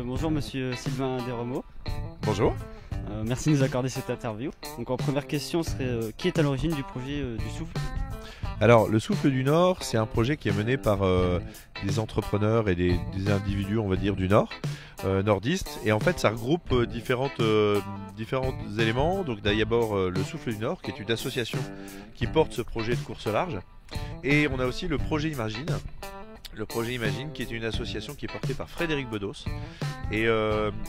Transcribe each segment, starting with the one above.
Bonjour Monsieur Sylvain Desremeaux. Bonjour. Merci de nous accorder cette interview. Donc en première question serait qui est à l'origine du projet du Souffle? Alors le Souffle du Nord, c'est un projet qui est mené par des entrepreneurs et des individus, on va dire, du Nord, nordistes. Et en fait ça regroupe différents éléments. Donc d'abord le Souffle du Nord, qui est une association qui porte ce projet de course large. Et on a aussi le projet Imagine. Le projet Imagine, qui est une association qui est portée par Frédéric Bedos. Et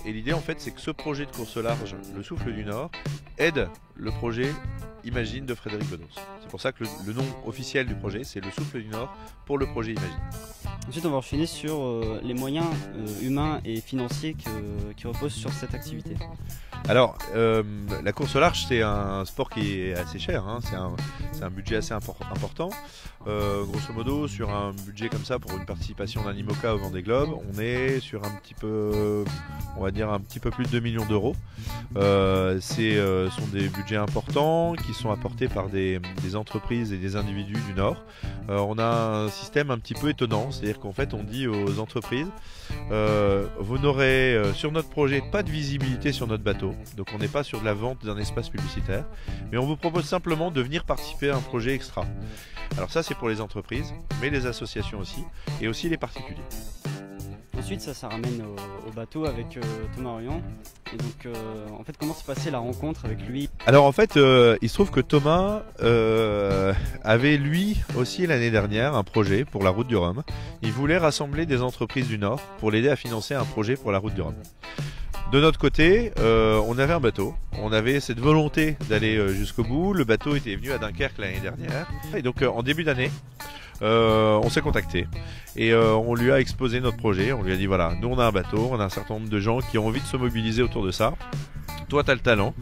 l'idée en fait, c'est que ce projet de course large, le Souffle du Nord, aide le projet Imagine de Frédéric Bedos. C'est pour ça que le nom officiel du projet, c'est le Souffle du Nord pour le projet Imagine. Ensuite, on va enchaîner sur les moyens humains et financiers qui reposent sur cette activité. Alors, la course au large, c'est un sport qui est assez cher, hein. C'est un budget assez important. Grosso modo, sur un budget comme ça, pour une participation d'un IMOCA au Vendée Globe, on est sur un petit peu plus de 2 millions d'euros. Ce sont des budgets importants qui sont apportés par des entreprises et des individus du Nord. On a un système un petit peu étonnant, c'est-à-dire qu'en fait, on dit aux entreprises, vous n'aurez sur notre projet pas de visibilité sur notre bateau. Donc on n'est pas sur de la vente d'un espace publicitaire, mais on vous propose simplement de venir participer à un projet extra. Alors ça, c'est pour les entreprises, mais les associations aussi, et aussi les particuliers. Ensuite, ça ramène au bateau avec Thomas Orion. Et donc, en fait, comment s'est passée la rencontre avec lui? Alors en fait, il se trouve que Thomas avait lui aussi l'année dernière un projet pour la route du Rhum. Il voulait rassembler des entreprises du Nord pour l'aider à financer un projet pour la route du Rhum. De notre côté, on avait un bateau, on avait cette volonté d'aller jusqu'au bout. Le bateau était venu à Dunkerque l'année dernière. Et donc en début d'année, on s'est contacté et on lui a exposé notre projet. On lui a dit voilà, nous on a un bateau, on a un certain nombre de gens qui ont envie de se mobiliser autour de ça. Toi tu as le talent,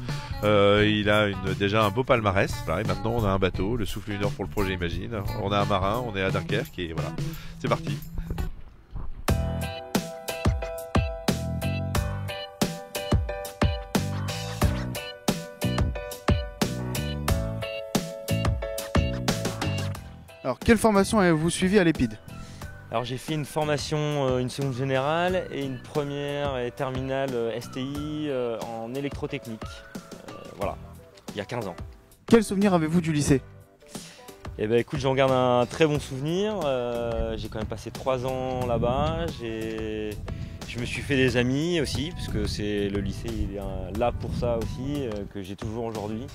il a déjà un beau palmarès, voilà, et maintenant on a un bateau, le Souffle du Nord pour le projet Imagine. On a un marin, on est à Dunkerque et voilà, c'est parti. Alors, quelle formation avez-vous suivi à l'EPID? Alors j'ai fait une formation, une seconde générale et une première et terminale STI en électrotechnique. Voilà, il y a 15 ans. Quel souvenir avez-vous du lycée? Eh ben écoute, j'en garde un très bon souvenir. J'ai quand même passé 3 ans là-bas. Je me suis fait des amis aussi, parce que le lycée il est là pour ça aussi, que j'ai toujours aujourd'hui.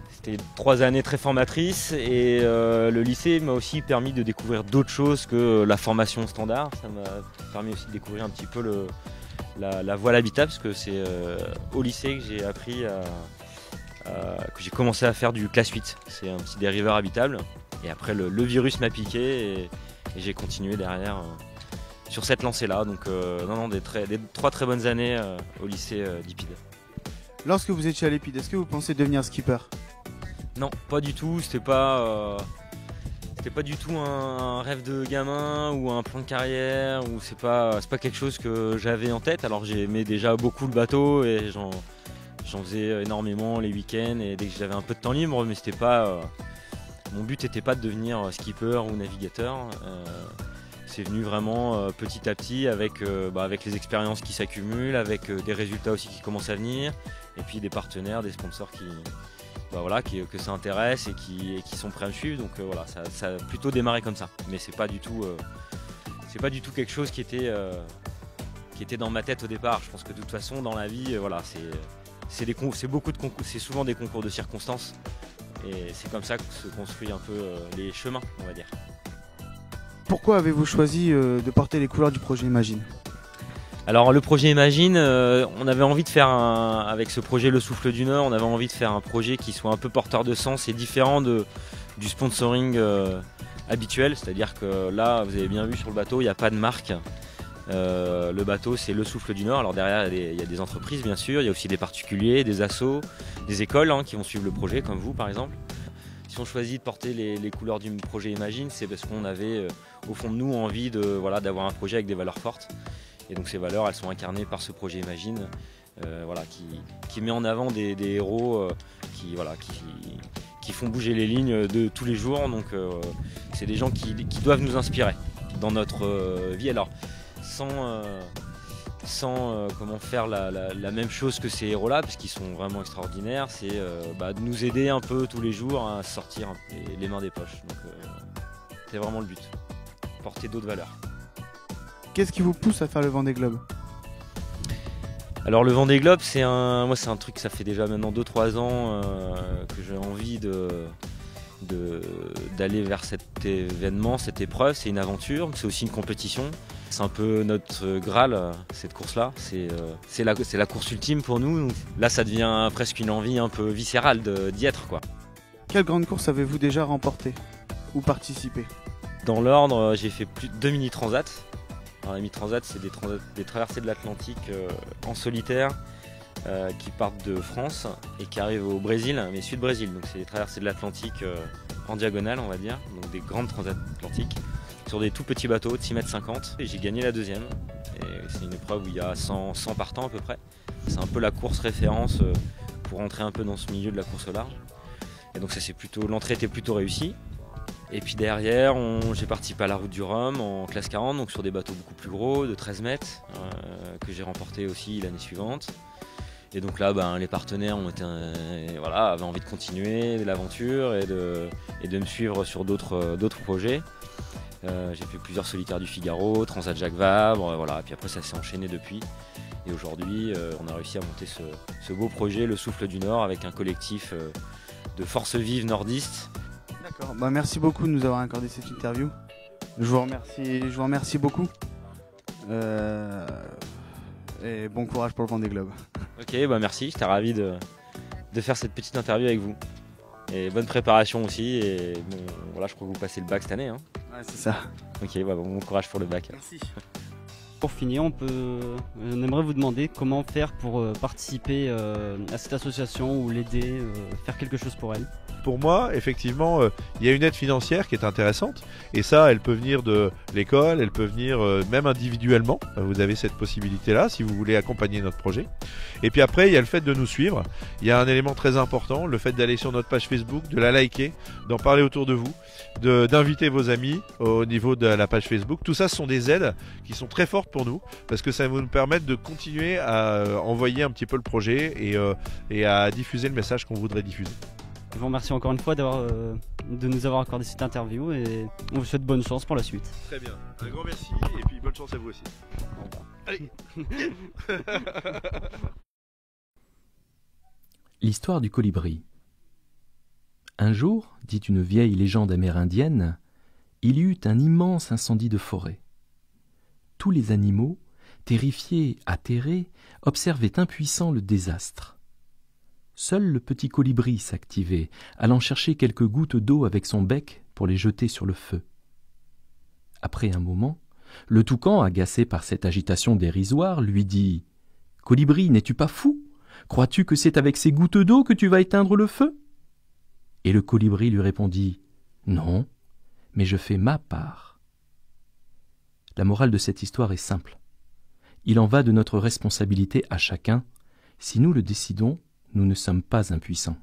C'était 3 années très formatrices et le lycée m'a aussi permis de découvrir d'autres choses que la formation standard. Ça m'a permis aussi de découvrir un petit peu la voile habitable, parce que c'est au lycée que j'ai appris que j'ai commencé à faire du classe 8. C'est un petit dériveur habitable et après le virus m'a piqué et j'ai continué derrière sur cette lancée-là. Donc des 3 très bonnes années au lycée d'Ipid. Lorsque vous étiez à l'EPID, est-ce que vous pensez devenir skipper? Non, pas du tout. C'était pas du tout un rêve de gamin ou un plan de carrière. Ou c'est pas quelque chose que j'avais en tête. Alors j'aimais déjà beaucoup le bateau et j'en faisais énormément les week-ends et dès que j'avais un peu de temps libre. Mais c'était pas mon but n'était pas de devenir skipper ou navigateur. C'est venu vraiment petit à petit avec les expériences qui s'accumulent, avec des résultats aussi qui commencent à venir, et puis des partenaires, des sponsors que ça intéresse et qui sont prêts à me suivre. Donc voilà, ça a plutôt démarré comme ça. Mais c'est pas du tout quelque chose qui était dans ma tête au départ. Je pense que de toute façon dans la vie, c'est souvent des concours de circonstances. Et c'est comme ça que se construit un peu les chemins, on va dire. Pourquoi avez-vous choisi de porter les couleurs du projet Imagine? Alors le projet Imagine, on avait envie de faire avec ce projet Le Souffle du Nord, on avait envie de faire un projet qui soit un peu porteur de sens et différent du sponsoring habituel, c'est-à-dire que là, vous avez bien vu sur le bateau, il n'y a pas de marque. Le bateau, c'est le Souffle du Nord. Alors derrière, il y a des entreprises, bien sûr, il y a aussi des particuliers, des assos, des écoles qui vont suivre le projet, comme vous par exemple. Si on choisit de porter les couleurs du projet Imagine, c'est parce qu'on avait au fond de nous envie d'avoir un projet avec des valeurs fortes. Et donc ces valeurs, elles sont incarnées par ce projet Imagine, qui met en avant des héros qui font bouger les lignes de tous les jours. Donc c'est des gens qui doivent nous inspirer dans notre vie. Alors sans comment faire la même chose que ces héros-là, parce qu'ils sont vraiment extraordinaires, c'est de nous aider un peu tous les jours à sortir les mains des poches. Donc c'est vraiment le but, porter d'autres valeurs. Qu'est-ce qui vous pousse à faire le Vendée Globe? Alors le Vendée Globe, c'est un truc, ça fait déjà maintenant 2-3 ans que j'ai envie d'aller vers cet événement, cette épreuve. C'est une aventure, c'est aussi une compétition. C'est un peu notre Graal, cette course-là. C'est la course ultime pour nous. Donc, là, ça devient presque une envie un peu viscérale d'y être, quoi. Quelle grande course avez-vous déjà remportée ou participé? Dans l'ordre, j'ai fait plus de 2 mini-transats. Alors, les mini-transats, c'est des traversées de l'Atlantique en solitaire qui partent de France et qui arrivent au Brésil, mais sud-Brésil. Donc c'est des traversées de l'Atlantique en diagonale, on va dire. Donc des grandes transatlantiques sur des tout petits bateaux de 6,50 m. Et j'ai gagné la deuxième. Et c'est une épreuve où il y a 100 partants à peu près. C'est un peu la course référence pour entrer un peu dans ce milieu de la course au large. Et donc l'entrée était plutôt réussie. Et puis derrière, j'ai participé à la route du Rhum en classe 40, donc sur des bateaux beaucoup plus gros, de 13 mètres, que j'ai remporté aussi l'année suivante. Et donc là, les partenaires avaient envie de continuer l'aventure et de me suivre sur d'autres projets. J'ai fait plusieurs solitaires du Figaro, Transat Jacques Vabre, et puis après ça s'est enchaîné depuis. Et aujourd'hui, on a réussi à monter ce beau projet, le Souffle du Nord, avec un collectif de forces vives nordistes. D'accord, merci beaucoup de nous avoir accordé cette interview. Je vous remercie beaucoup. Et bon courage pour le Vendée Globe. Ok, merci, j'étais ravi de faire cette petite interview avec vous. Et bonne préparation aussi. Et je crois que vous passez le bac cette année. Ouais, c'est ça. Ok, bon courage pour le bac. Merci. Pour finir, on aimerait vous demander comment faire pour participer à cette association ou l'aider, faire quelque chose pour elle. Pour moi, effectivement, il y a une aide financière qui est intéressante. Et ça, elle peut venir de l'école, elle peut venir même individuellement. Vous avez cette possibilité-là si vous voulez accompagner notre projet. Et puis après, il y a le fait de nous suivre. Il y a un élément très important, le fait d'aller sur notre page Facebook, de la liker, d'en parler autour de vous, d'inviter vos amis au niveau de la page Facebook. Tout ça, ce sont des aides qui sont très fortes pour nous parce que ça va nous permettre de continuer à envoyer un petit peu le projet et à diffuser le message qu'on voudrait diffuser. Je vous remercie encore une fois de nous avoir accordé cette interview et on vous souhaite bonne chance pour la suite. Très bien, un grand merci et puis bonne chance à vous aussi. Allez. L'histoire du colibri. Un jour, dit une vieille légende amérindienne, il y eut un immense incendie de forêt. Tous les animaux, terrifiés, atterrés, observaient impuissants le désastre. Seul le petit colibri s'activait, allant chercher quelques gouttes d'eau avec son bec pour les jeter sur le feu. Après un moment, le toucan, agacé par cette agitation dérisoire, lui dit « Colibri, n'es-tu pas fou? Crois-tu que c'est avec ces gouttes d'eau que tu vas éteindre le feu ?» Et le colibri lui répondit « Non, mais je fais ma part. » La morale de cette histoire est simple. Il en va de notre responsabilité à chacun. Si nous le décidons, nous ne sommes pas impuissants.